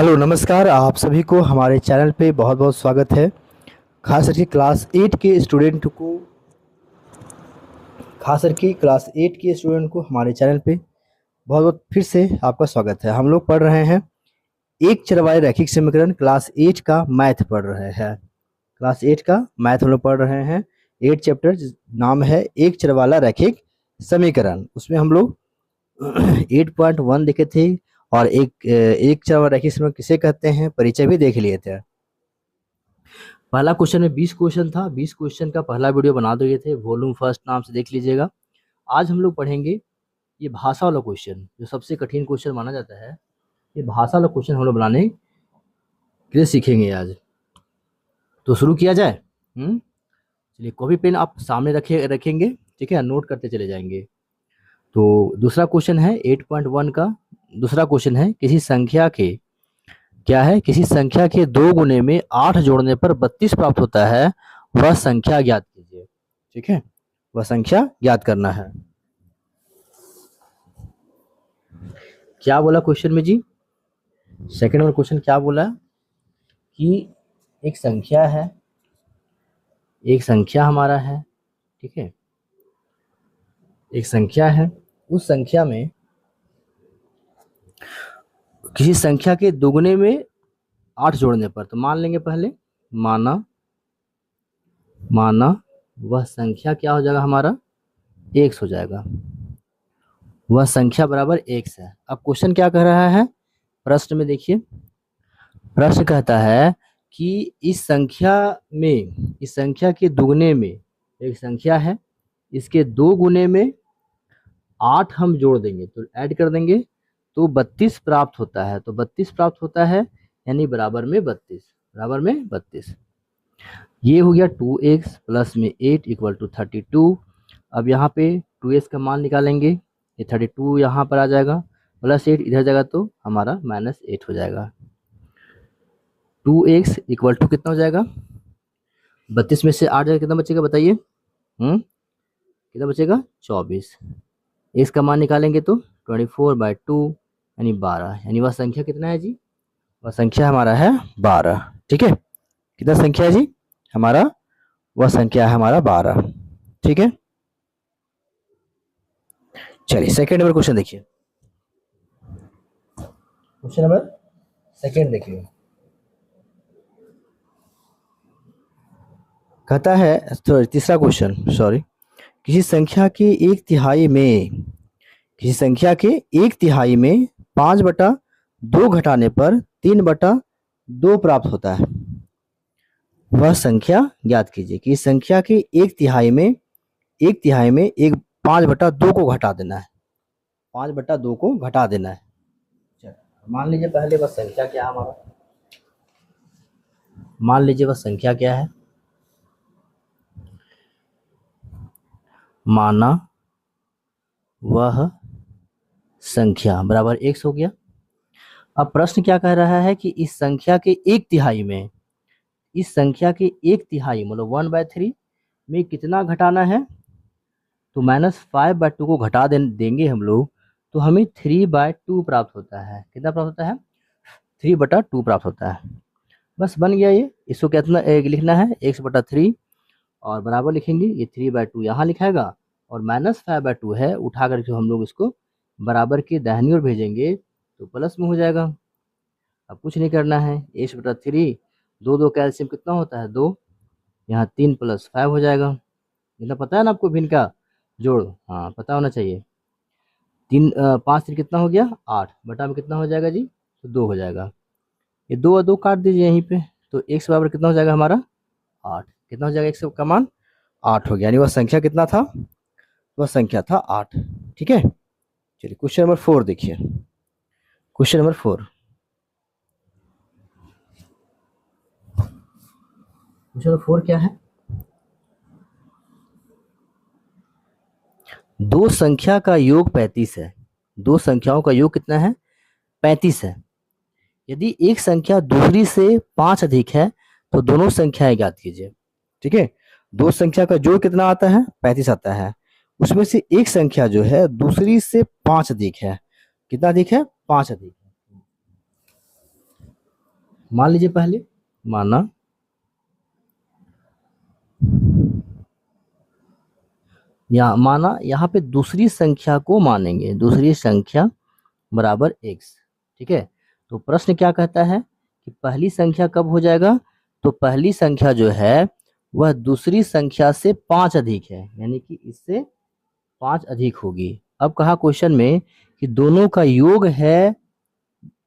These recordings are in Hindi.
हेलो नमस्कार। आप सभी को हमारे चैनल पे बहुत बहुत स्वागत है। खास करके क्लास 8 के स्टूडेंट को हमारे चैनल पे बहुत बहुत फिर से आपका स्वागत है। हम लोग पढ़ रहे हैं एक चरवाहे रैखिक समीकरण। क्लास 8 का मैथ पढ़ रहे हैं। क्लास 8 का मैथ हम लोग पढ़ रहे हैं। 8 चैप्टर नाम है एक चरवाला रैखिक समीकरण। उसमें हम लोग 8.1 देखे थे और एक चरवाहा रैखिक समीकरण किसे कहते हैं परिचय भी देख लिए थे। पहला क्वेश्चन में 20 क्वेश्चन था। 20 क्वेश्चन का पहला वीडियो बना दिए थे, वॉल्यूम फर्स्ट नाम से देख लीजिएगा। आज हम लोग पढ़ेंगे ये भाषा वाला क्वेश्चन, जो सबसे कठिन क्वेश्चन माना जाता है। ये भाषा वाला क्वेश्चन हम लोग बनाने के लिए सीखेंगे आज। तो शुरू किया जाए। चलिए, कॉपी पेन आप सामने रखेंगे, ठीक है, नोट करते चले जाएंगे। तो दूसरा क्वेश्चन है 8.1 का दूसरा क्वेश्चन है किसी संख्या के किसी संख्या के 2 गुने में 8 जोड़ने पर 32 प्राप्त होता है, वह संख्या ज्ञात कीजिए। ठीक है, वह संख्या ज्ञात करना है। क्या बोला क्वेश्चन में जी? सेकंड वाला क्वेश्चन क्या बोला कि एक संख्या हमारा है, ठीक है, एक संख्या है। उस संख्या में किसी संख्या के दोगुने में 8 जोड़ने पर, तो मान लेंगे पहले, माना वह संख्या क्या हो जाएगा हमारा, x हो जाएगा। वह संख्या बराबर x है। अब क्वेश्चन क्या कह रहा है प्रश्न में? देखिए, प्रश्न कहता है कि इस संख्या के दुगने में एक संख्या है, इसके 2 गुने में 8 हम जोड़ देंगे, तो ऐड कर देंगे तो 32 प्राप्त होता है। तो 32 प्राप्त होता है यानी बराबर में 32। ये हो गया 2x प्लस में 8 इक्वल टू 32। अब यहाँ पे 2x का मान निकालेंगे, ये 32 यहाँ पर आ जाएगा, प्लस 8 इधर जाएगा तो हमारा -8 हो जाएगा। 2x इक्वल टू कितना हो जाएगा? 32 में से 8 जाएगा, कितना बचेगा बताइए? कितना बचेगा? 24। x का मान निकालेंगे तो 24/2 यानी 12, यानी वह संख्या कितना है जी? वह संख्या हमारा है 12। ठीक है, कितना संख्या है जी हमारा? वह संख्या है हमारा 12। ठीक है, चलिए सेकेंड नंबर क्वेश्चन देखिए। क्वेश्चन नंबर सेकेंड देखिए, कहता है, तीसरा क्वेश्चन, किसी संख्या के 1/3 में 5/2 घटाने पर 3/2 प्राप्त होता है, वह संख्या ज्ञात कीजिए। कि इस संख्या के 1/3 में 5/2 को घटा देना है। 5/2 को घटा देना है। मान लीजिए पहले वह संख्या क्या है हमारा, मान लीजिए वह संख्या क्या है। माना वह संख्या बराबर x हो गया। अब प्रश्न क्या कह रहा है कि इस संख्या के 1/3 में, मतलब 1/3 में कितना घटाना है? तो -5/2 को घटा देंगे हम लोग, तो हमें 3/2 प्राप्त होता है। कितना प्राप्त होता है? 3/2 प्राप्त होता है। बस बन गया ये। इसको कितना लिखना है? x/3 और बराबर लिखेंगे, ये 3/2 यहाँ लिखाएगा और -5/2 है, उठा करके हम लोग इसको बराबर के दाहिनी ओर भेजेंगे तो प्लस में हो जाएगा। अब कुछ नहीं करना है, x/3, 2 कैल्शियम कितना होता है? 2, यहाँ 3 + 5 हो जाएगा। मतलब पता है ना आपको भिन्न का जोड़? हाँ, पता होना चाहिए। 5 3 कितना हो गया? 8 बटा में कितना हो जाएगा जी? तो 2 हो जाएगा। ये 2 और 2 काट दीजिए यहीं पे, तो x बराबर कितना हो जाएगा हमारा? 8। कितना हो जाएगा? x का मान 8 हो गया, यानी वह संख्या कितना था? वह संख्या था 8। ठीक है, चलिए क्वेश्चन नंबर 4 देखिए। क्वेश्चन नंबर 4 क्या है? दो संख्या का योग 35 है। दो संख्याओं का योग कितना है? 35 है। यदि एक संख्या दूसरी से 5 अधिक है तो दोनों संख्याएं ज्ञात कीजिए। ठीक है, दो संख्या का जोड़ कितना आता है? 35 आता है। उसमें से एक संख्या जो है दूसरी से 5 अधिक है। कितना अधिक है? 5 अधिक है। मान लीजिए पहले, माना यहाँ पे दूसरी संख्या को मानेंगे, दूसरी संख्या बराबर x। ठीक है, तो प्रश्न क्या कहता है कि पहली संख्या कब हो जाएगा, तो पहली संख्या जो है वह दूसरी संख्या से 5 अधिक है, यानी कि इससे 5 अधिक होगी। अब कहा क्वेश्चन में कि दोनों का योग है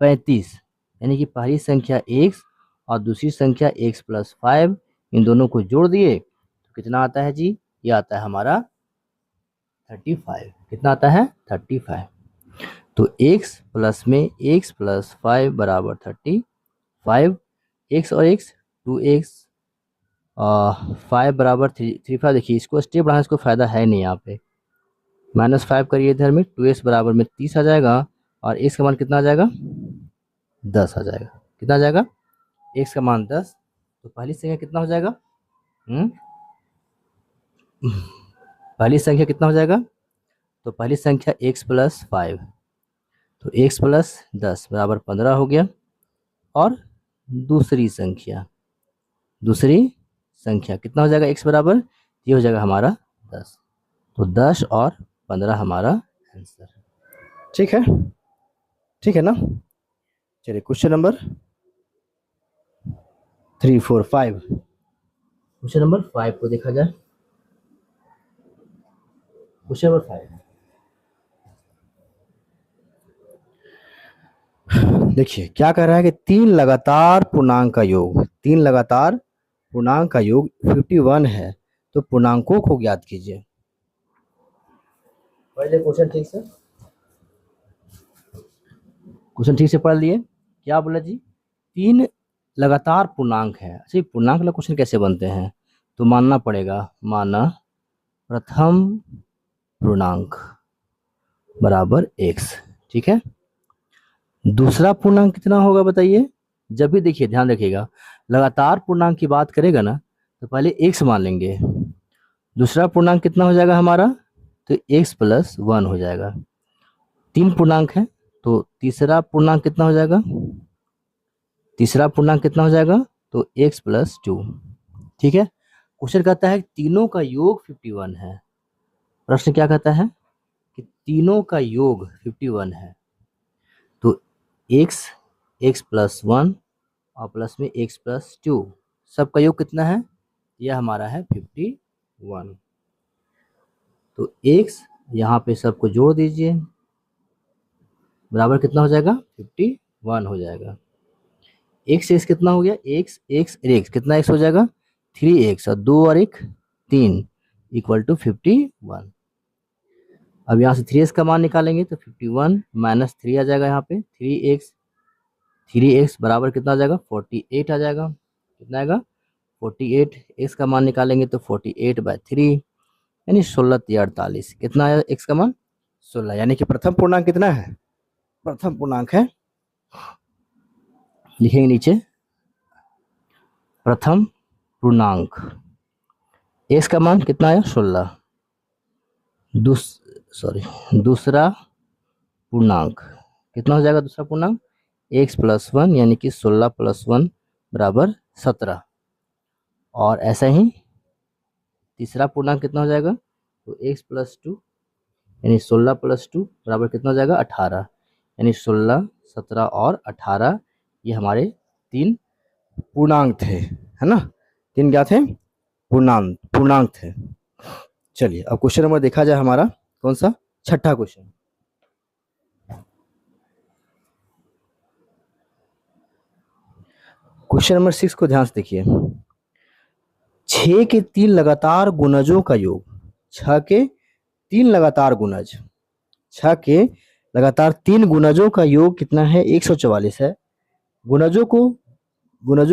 35, यानी कि पहली संख्या x और दूसरी संख्या x प्लस 5, इन दोनों को जोड़ दिए तो कितना आता है जी, ये आता है हमारा 35। कितना आता है, 35। तो x प्लस में x प्लस 5 बराबर 35, x और x 2x 5 बराबर 35। देखिए इसको स्टेप बढ़ाने इसको फायदा है नहीं, यहाँ पे -5 करिए इधर में, 2x बराबर में 30 आ जाएगा और x का मान कितना आ जाएगा, 10 आ जाएगा। कितना आ जाएगा, x का मान 10। तो पहली संख्या कितना हो जाएगा, पहली संख्या कितना हो जाएगा, तो पहली संख्या x प्लस 5, तो x प्लस 10 बराबर 15 हो गया। और दूसरी संख्या कितना हो जाएगा, x बराबर, ये हो जाएगा हमारा 10। तो 10 और 15 हमारा आंसर है। ठीक है, ठीक है ना। चलिए क्वेश्चन नंबर 3, 4, 5, क्वेश्चन नंबर 5 को देखा जाए। क्वेश्चन नंबर 5 देखिए क्या कह रहा है कि 3 लगातार पूर्णांक का योग, 3 लगातार पूर्णांक का योग 51 है, तो पूर्णांकों को ज्ञात कीजिए। पहले क्वेश्चन ठीक से पढ़ लिए। क्या बोला जी, 3 लगातार पूर्णांक है। अच्छा, पूर्णांक वाला क्वेश्चन कैसे बनते हैं, तो मानना पड़ेगा, माना प्रथम पूर्णांक बराबर x। ठीक है, दूसरा पूर्णांक कितना होगा बताइए। जब भी देखिए ध्यान रखिएगा, लगातार पूर्णांक की बात करेगा ना तो पहले x मान लेंगे। दूसरा पूर्णांक कितना हो जाएगा हमारा, तो x प्लस 1 हो जाएगा। 3 पूर्णांक है, तो तीसरा पूर्णांक कितना हो जाएगा, तो x प्लस 2। ठीक है, क्वेश्चन कहता है तीनों का योग 51 है। प्रश्न क्या कहता है कि तीनों का योग 51 है, तो x प्लस 1 और प्लस में x प्लस 2, सबका योग कितना है, यह हमारा है 51। तो x यहाँ पे सबको जोड़ दीजिए, बराबर कितना हो जाएगा, 51 हो जाएगा। x से x कितना हो गया, x कितना x हो जाएगा, 3x, और 2 और 1 3 इक्वल टू 51। अब यहाँ से 3x का मान निकालेंगे तो 51 माइनस 3 आ जाएगा, यहाँ पे 3x बराबर कितना आ जाएगा, 48 आ जाएगा। कितना आएगा, 48। x का मान निकालेंगे तो 48/3 यानी 16×3=48। कितना आया x का मान, 16, यानी कि प्रथम पूर्णांक कितना है, प्रथम पूर्णांक है, लिखेंगे नीचे प्रथम पूर्णांक, x का मान कितना आया, 16। दूसरा पूर्णांक कितना हो जाएगा, दूसरा पूर्णांक x प्लस 1, यानी कि 16 प्लस 1 बराबर 17। और ऐसा ही तीसरा पूर्णांक कितना हो जाएगा, तो x प्लस 2, यानी 16 प्लस 2 बराबर कितना हो जाएगा, 18। यानी 16, 17 और 18 ये हमारे 3 पूर्णांक थे, है ना। 3 क्या थे, पूर्णांक थे। चलिए अब क्वेश्चन नंबर देखा जाए हमारा, कौन सा, छठा क्वेश्चन। क्वेश्चन नंबर 6 को ध्यान से देखिए। 6 के 3 लगातार गुणजों का योग, 6 के 3 लगातार गुणज, 6 के लगातार 3 गुणजों का योग कितना है, 144 है। गुणजों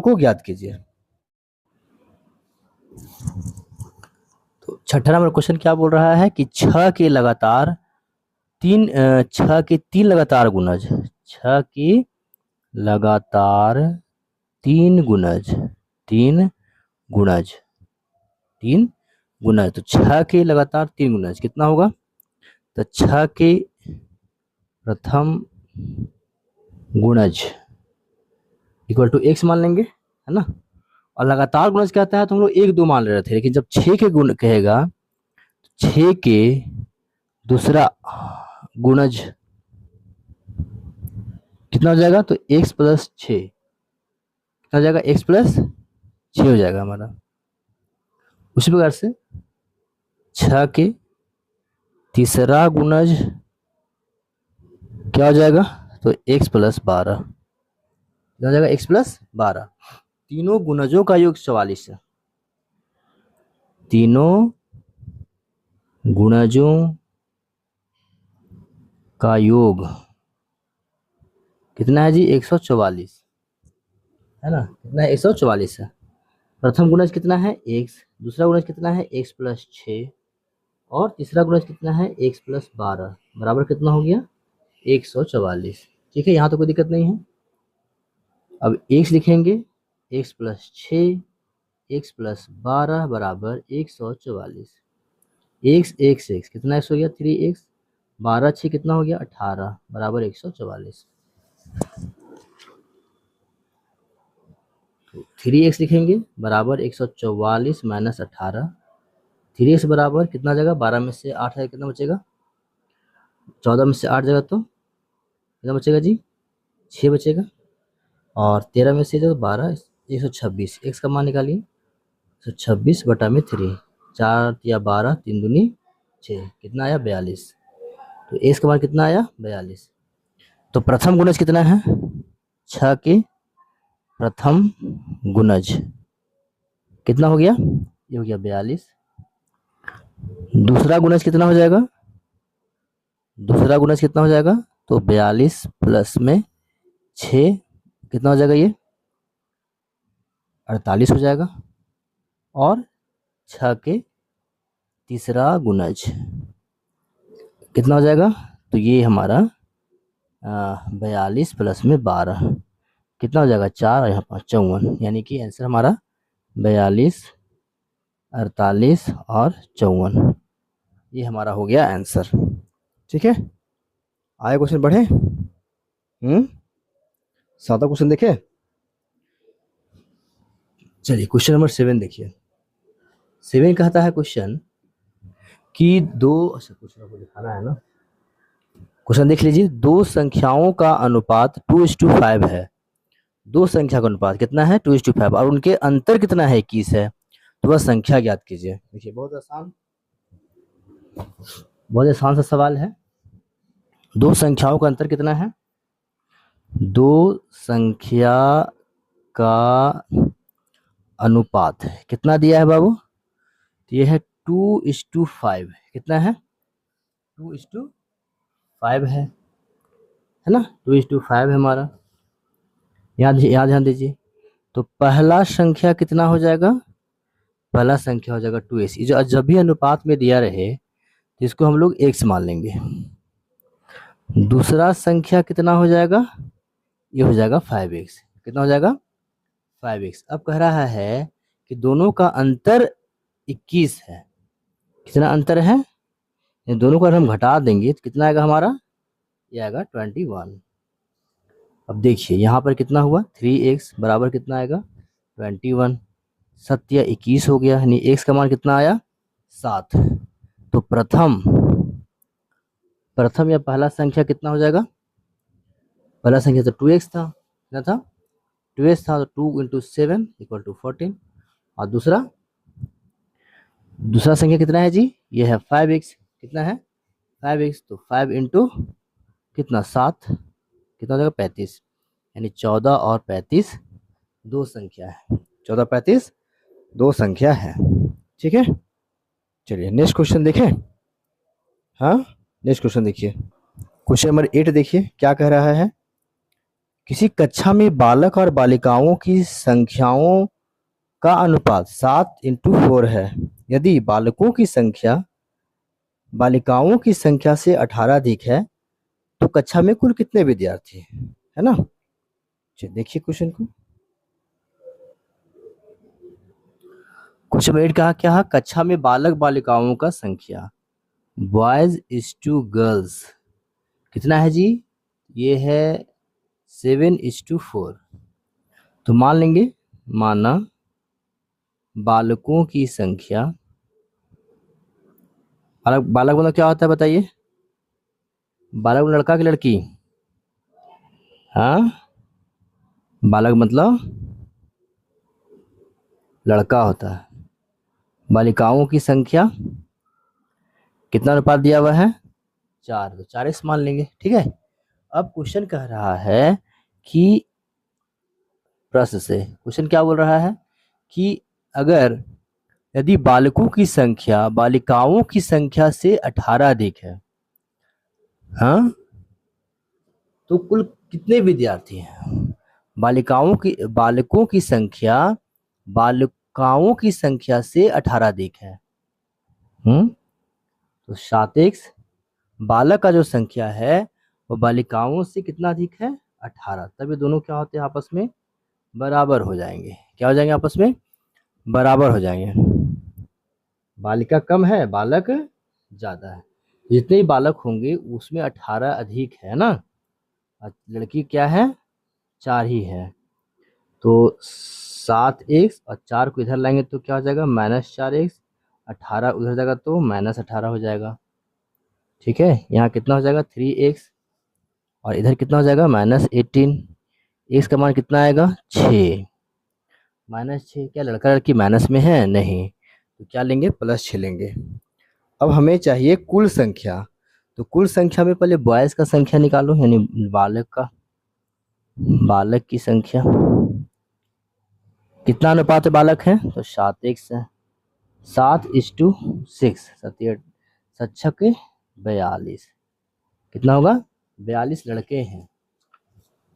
को ज्ञात कीजिए। तो छठा नंबर क्वेश्चन क्या बोल रहा है कि 6 के तीन लगातार गुणज, 6 के लगातार 3 गुणज, 3 गुणज, तो 6 के लगातार 3 गुणज कितना होगा, तो 6 के प्रथम गुणज इक्वल टू एक्स मान लेंगे, है ना। और लगातार गुणज कहता है तो हम लोग 1 2 मान ले रहे थे, लेकिन जब 6 के गुण कहेगा, 6 के दूसरा गुणज कितना हो जाएगा, तो x प्लस 6 कितना हो जाएगा, x प्लस 6 हो जाएगा हमारा। उसी प्रकार से 6 के तीसरा गुणज क्या हो जाएगा, तो x प्लस 12 कितना हो जाएगा, x प्लस 12। तीनों गुणजों का योग 44 है। तीनों गुणजों का योग कितना है जी, 144, है ना। कितना है, 144 है। प्रथम गुणज कितना है, x, दूसरा गुणज कितना है, x प्लस 6, और तीसरा गुणज कितना है, x प्लस 12 बराबर कितना हो गया, 144। ठीक है, यहाँ तो कोई दिक्कत नहीं है। अब x लिखेंगे, x प्लस 6 x प्लस 12 बराबर 144। x कितना x हो गया, 3x, 12 6 कितना हो गया, 18 बराबर 144। 3x लिखेंगे बराबर 144 माइनस 18। 3x बराबर कितना जाएगा, 12 में से 8 है, कितना बचेगा, 14 में से 8 जाएगा तो कितना बचेगा जी, 6 बचेगा। और 13 में से जो 12, 126, x का मान निकालिए, 126 बटा में 3, 4 या 12, 3 दूनी 6, कितना आया, 42। तो x का मान कितना आया, 42। तो प्रथम गुणज कितना है, 6 के प्रथम गुणज कितना हो गया, ये हो गया 42। दूसरा गुणज कितना हो जाएगा, दूसरा गुणज कितना हो जाएगा, तो 42 प्लस में 6 कितना हो जाएगा, ये 48 हो जाएगा। और 6 के तीसरा गुणज कितना हो जाएगा, तो ये हमारा 42 प्लस में 12 कितना हो जाएगा, 4 और यहाँ 5 54, यानी कि आंसर हमारा 42, 48 और 54, ये हमारा हो गया आंसर। ठीक है, आए क्वेश्चन बढ़े, सादा क्वेश्चन देखे। चलिए क्वेश्चन नंबर 7 देखिए। 7 कहता है क्वेश्चन कि अच्छा क्वेश्चन आपको दिखाना है ना, क्वेश्चन देख लीजिए। दो संख्याओं का अनुपात 2:5 है। दो संख्या का अनुपात कितना है, 2:5, और उनके अंतर कितना है, 21 है। तो वह संख्या ज्ञात कीजिए। देखिए बहुत आसान सा सवाल है। दो संख्याओं का अंतर कितना है, दो संख्या का अनुपात कितना दिया है बाबू, तो ये है 2:5। कितना है, 2:5 है ना, 2:5 है हमारा। यहाँ ध्यान दीजिए। तो पहला संख्या कितना हो जाएगा, पहला संख्या हो जाएगा 2x। जो जब भी अनुपात में दिया रहे तो इसको हम लोग x मान लेंगे। दूसरा संख्या कितना हो जाएगा, ये हो जाएगा 5x। कितना हो जाएगा, 5x। अब कह रहा है कि दोनों का अंतर 21 है। कितना अंतर है, ये दोनों को अगर हम घटा देंगे तो कितना आएगा हमारा, ये आएगा 21। अब देखिए यहाँ पर कितना हुआ, 3x बराबर कितना आएगा, 21। 7 या 21 हो गया, यानी x का मान कितना आया, 7। तो प्रथम या पहला संख्या कितना हो जाएगा, पहला संख्या तो 2x था, कितना था, 2x था, तो 2 × 7 = 14। और दूसरा संख्या कितना है जी, ये है 5x। कितना है, 5x, तो 5 × कितना, 7, कितना हो जाएगा, 35। यानी 14 और 35 दो संख्या है, 14 35 दो संख्या है। ठीक है, चलिए नेक्स्ट क्वेश्चन देखें। हाँ, नेक्स्ट क्वेश्चन देखिए। क्वेश्चन नंबर 8 देखिए क्या कह रहा है। किसी कक्षा में बालक और बालिकाओं की संख्याओं का अनुपात 7:4 है। यदि बालकों की संख्या बालिकाओं की संख्या से 18 अधिक है तो कक्षा में कुल कितने विद्यार्थी हैं, है ना। चलिए देखिए क्वेश्चन को। क्वेश्चन 8 कहा क्या है, कक्षा में बालक बालिकाओं का संख्या बॉयज इज टू गर्ल्स कितना है जी, ये है 7:4। तो मान लेंगे, माना बालकों की संख्या, बालक बालक मतलब क्या होता है बताइए? बालक लड़का की लड़की? हाँ, बालक मतलब लड़का होता है। बालिकाओं की संख्या कितना अनुपात दिया हुआ है? 4, तो 4x मान लेंगे। ठीक है, अब क्वेश्चन कह रहा है कि प्रश्न से क्वेश्चन क्या बोल रहा है कि अगर यदि बालकों की संख्या बालिकाओं की संख्या से 18 अधिक है, हाँ, तो कुल कितने विद्यार्थी हैं? बालकों की संख्या बालिकाओं की संख्या से 18 अधिक है। तो 7x बालक का जो संख्या है वो बालिकाओं से कितना अधिक है? 18। तब ये दोनों क्या होते हैं? आपस में बराबर हो जाएंगे। क्या हो जाएंगे? आपस में बराबर हो जाएंगे। बालिका कम है, बालक ज्यादा है। जितने ही बालक होंगे उसमें 18 अधिक है ना, लड़की क्या है? 4 ही है। तो 7x और 4 को इधर लाएंगे तो क्या हो जाएगा? -4x। 18 उधर जाएगा तो -18 हो जाएगा। ठीक है, यहाँ कितना हो जाएगा? 3x। और इधर कितना हो जाएगा? -18। x का मान कितना आएगा? 6। -6। क्या लड़का लड़की माइनस में है? नहीं, तो क्या लेंगे? +6 लेंगे। अब हमें चाहिए कुल संख्या। तो कुल संख्या में पहले बॉयज का संख्या निकालो, यानी बालक की संख्या। कितना अनुपात बालक है? तो 7x है। 7:6, 42। कितना होगा? 42 लड़के हैं।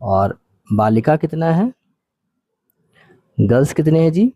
और बालिका कितना है? गर्ल्स कितने हैं जी?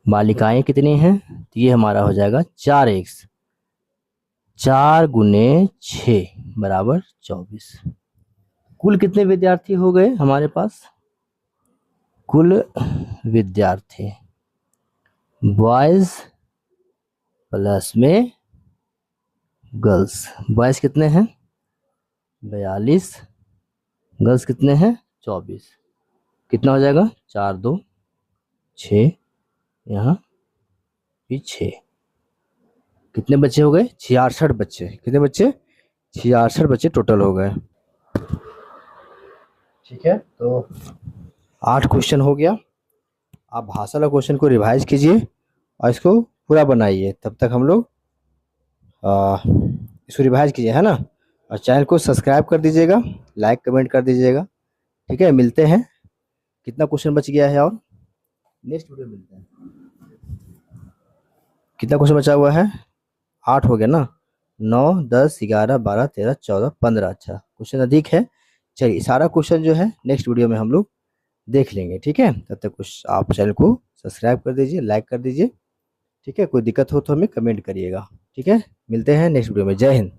बालिकाएं कितनी हैं? तो ये हमारा हो जाएगा 4x। 4 × 6 = 24। कुल कितने विद्यार्थी हो गए हमारे पास? कुल विद्यार्थी बॉयज प्लस में गर्ल्स। बॉयज कितने हैं? 42। गर्ल्स कितने हैं? 24। कितना हो जाएगा? 4 2 6, यहाँ भी 6। कितने बच्चे हो गए? 66 बच्चे। कितने बच्चे? 66 बच्चे टोटल हो गए। ठीक है, तो 8 क्वेश्चन हो गया। आप भाषा वाला क्वेश्चन को रिवाइज कीजिए और इसको पूरा बनाइए। तब तक हम लोग इसको रिवाइज कीजिए, है ना। और चैनल को सब्सक्राइब कर दीजिएगा, लाइक कमेंट कर दीजिएगा। ठीक है, मिलते हैं। कितना क्वेश्चन बच गया है और नेक्स्ट वीडियो मिलते हैं। कितना क्वेश्चन बचा हुआ है? 8 हो गया ना। 9 10 11 12 13 14 15। अच्छा, क्वेश्चन अधिक है। चलिए, सारा क्वेश्चन जो है नेक्स्ट वीडियो में हम लोग देख लेंगे। ठीक है, तब तक कुछ आप चैनल को सब्सक्राइब कर दीजिए, लाइक कर दीजिए। ठीक है, कोई दिक्कत हो तो हमें कमेंट करिएगा। ठीक है, मिलते हैं नेक्स्ट वीडियो में। जय हिंद।